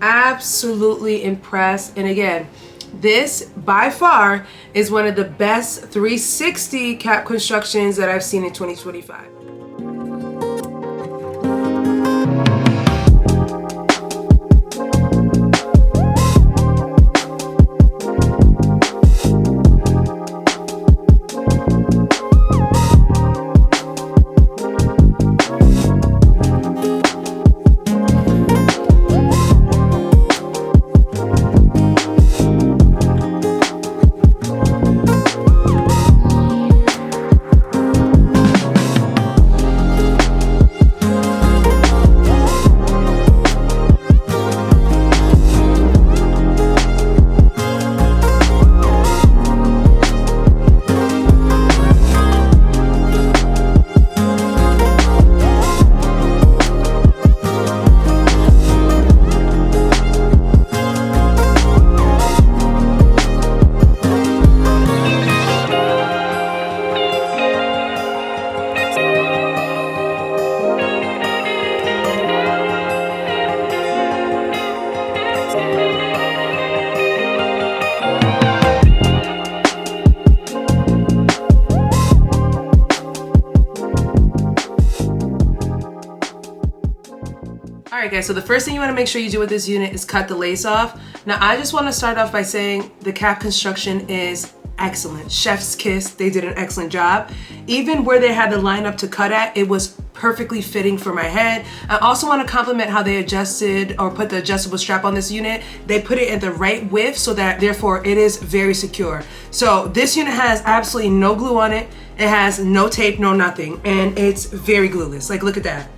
absolutely impressed. And again, this by far is one of the best 360 cap constructions that I've seen in 2025. Alright guys, so the first thing you want to make sure you do with this unit is cut the lace off. Now I just want to start off by saying the cap construction is excellent. Chef's kiss, they did an excellent job. Even where they had the line up to cut at, it was perfectly fitting for my head. I also want to compliment how they adjusted or put the adjustable strap on this unit. They put it in the right width so that therefore it is very secure. So this unit has absolutely no glue on it. It has no tape, no nothing, and it's very glueless. Like, look at that.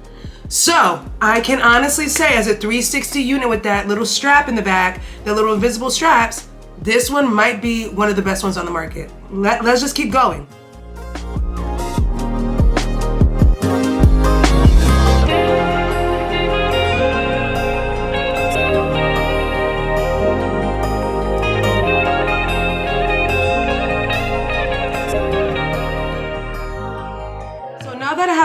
So I can honestly say, as a 360 unit with that little strap in the back, the little invisible straps, this one might be one of the best ones on the market. Let's just keep going.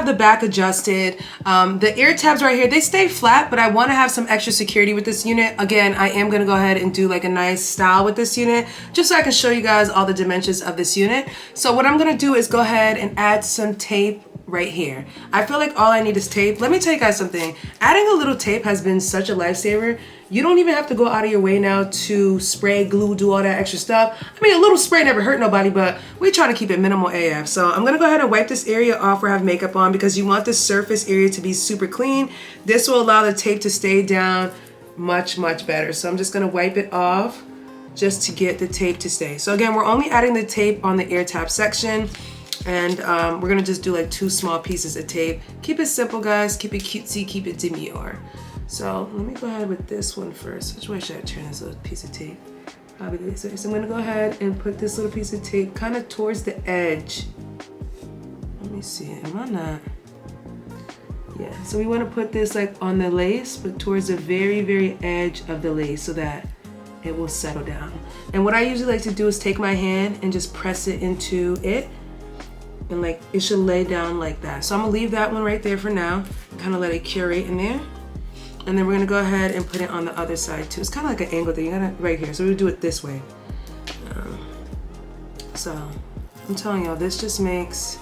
The back adjusted, the ear tabs right here, they stay flat, but I want to have some extra security with this unit. Again, I am going to go ahead and do like a nice style with this unit just so I can show you guys all the dimensions of this unit. So what I'm going to do is go ahead and add some tape right here. I feel like all I need is tape. Let me tell you guys something. Adding a little tape has been such a lifesaver. You don't even have to go out of your way now to spray, glue, do all that extra stuff. I mean, a little spray never hurt nobody, but we try to keep it minimal AF. So I'm gonna go ahead and wipe this area off where I have makeup on because you want the surface area to be super clean. This will allow the tape to stay down much, much better. So I'm just gonna wipe it off just to get the tape to stay. So again, we're only adding the tape on the ear tab section. And we're gonna just do like 2 small pieces of tape. Keep it simple, guys. Keep it cutesy, keep it demure. So let me go ahead with this one first. Which way should I turn this little piece of tape? Probably this way. So I'm gonna go ahead and put this little piece of tape kind of towards the edge. Let me see, am I not? Yeah, so we wanna put this like on the lace, but towards the very, very edge of the lace so that it will settle down. And what I usually like to do is take my hand and just press it into it. And like it should lay down like that. So I'm gonna leave that one right there for now, kind of let it curate in there. And then we're gonna go ahead and put it on the other side too. It's kind of like an angle thing, you gotta, right here. So we do it this way. So I'm telling y'all, this just makes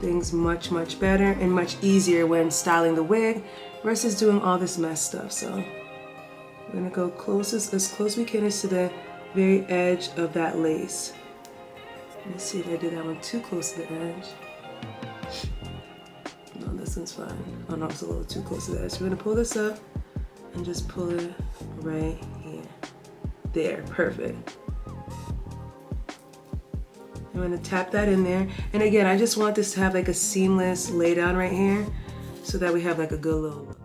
things much, much better and much easier when styling the wig versus doing all this mess stuff. So we're gonna go closest, as close we can as to the very edge of that lace. Let me see if I did that one too close to the edge. No, this one's fine. Oh no, it's a little too close to the edge. We're gonna pull this up and just pull it right here. There, perfect. I'm gonna tap that in there. And again, I just want this to have like a seamless lay down right here so that we have like a good little look.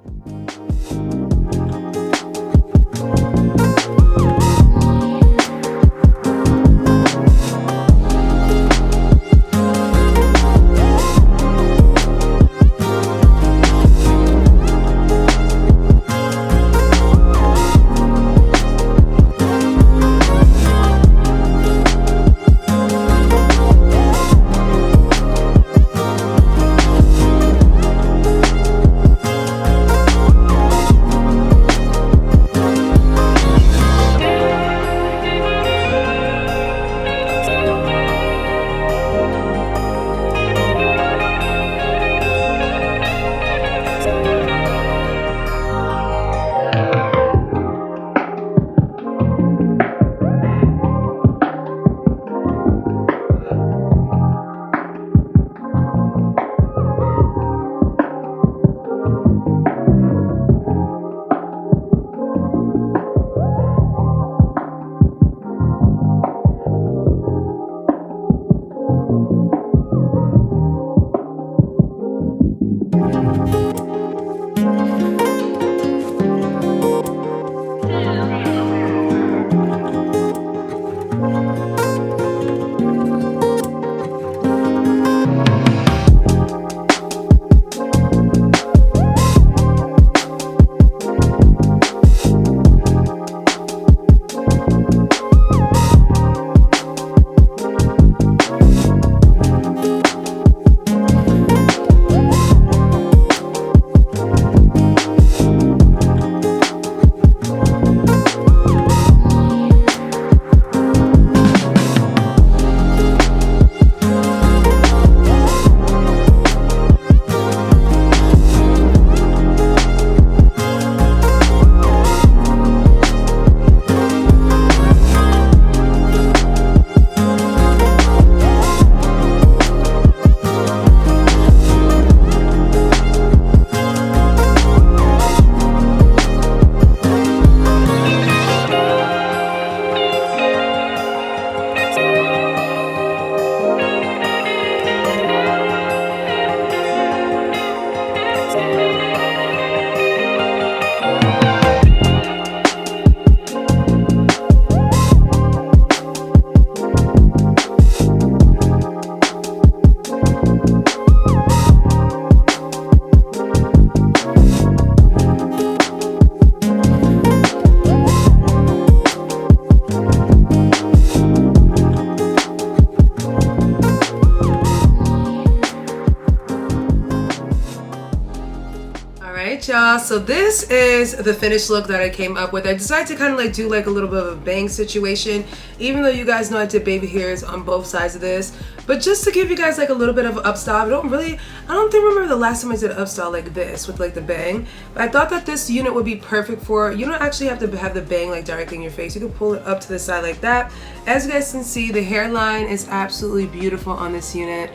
So this is the finished look that I came up with. I decided to kind of like do like a little bit of a bang situation, even though you guys know I did baby hairs on both sides of this. But just to give you guys like a little bit of up style. I don't remember the last time I did an up style like this with like the bang. But I thought that this unit would be perfect for, you don't actually have to have the bang like directly in your face. You can pull it up to the side like that. As you guys can see, the hairline is absolutely beautiful on this unit.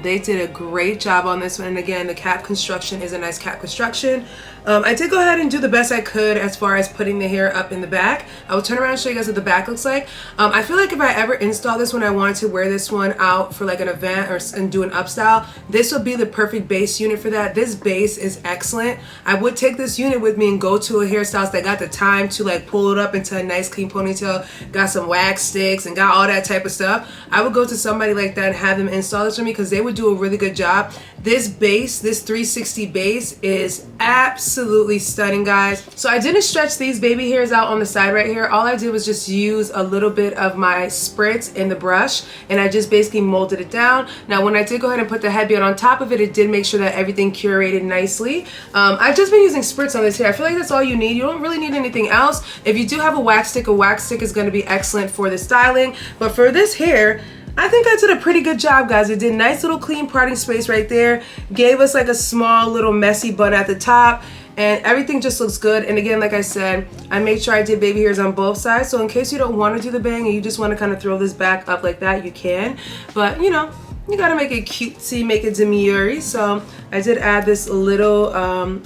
They did a great job on this one, and again, the cap construction is a nice cap construction. I did go ahead and do the best I could as far as putting the hair up in the back. I will turn around and show you guys what the back looks like. I feel like if I ever install this one, I wanted to wear this one out for like an event and do an up style, this would be the perfect base unit for that. This base is excellent. I would take this unit with me and go to a hairstylist that got the time to like pull it up into a nice clean ponytail, got some wax sticks and got all that type of stuff. I would go to somebody like that and have them install this for me because they would do a really good job. This base, this 360 base is absolutely stunning, guys. So I didn't stretch these baby hairs out on the side right here. All I did was just use a little bit of my spritz in the brush, and I just basically molded it down. Now when I did go ahead and put the headband on top of it, it did make sure that everything curated nicely. I've just been using spritz on this hair. I feel like that's all you need. You don't really need anything else. If you do have a wax stick is going to be excellent for the styling. But for this hair, I think I did a pretty good job, guys. It did nice little clean parting space right there. Gave us like a small little messy bun at the top. And everything just looks good. And again, like I said, I made sure I did baby hairs on both sides. So in case you don't want to do the bang and you just want to kind of throw this back up like that, you can. But you know, you gotta make it cutesy, make it demure. So I did add this little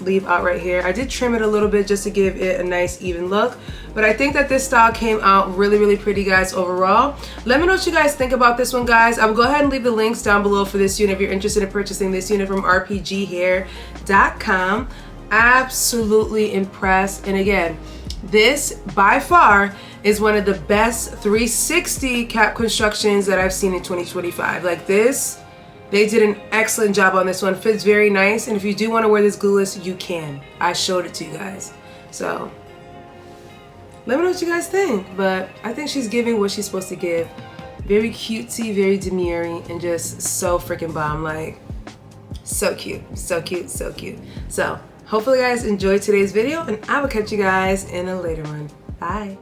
leave out right here. I did trim it a little bit just to give it a nice even look. But I think that this style came out really, really pretty, guys, overall. Let me know what you guys think about this one, guys. I will go ahead and leave the links down below for this unit if you're interested in purchasing this unit from rpghair.com. Absolutely impressed. And again, this by far is one of the best 360 cap constructions that I've seen in 2025. Like this, they did an excellent job on this one. Fits very nice, and if you do want to wear this glueless, you can. I showed it to you guys. So let me know what you guys think. But I think she's giving what she's supposed to give. Very cutesy, very demure, and just so freaking bomb. Like, so cute, so cute, so cute. So hopefully you guys enjoyed today's video, and I will catch you guys in a later one. Bye.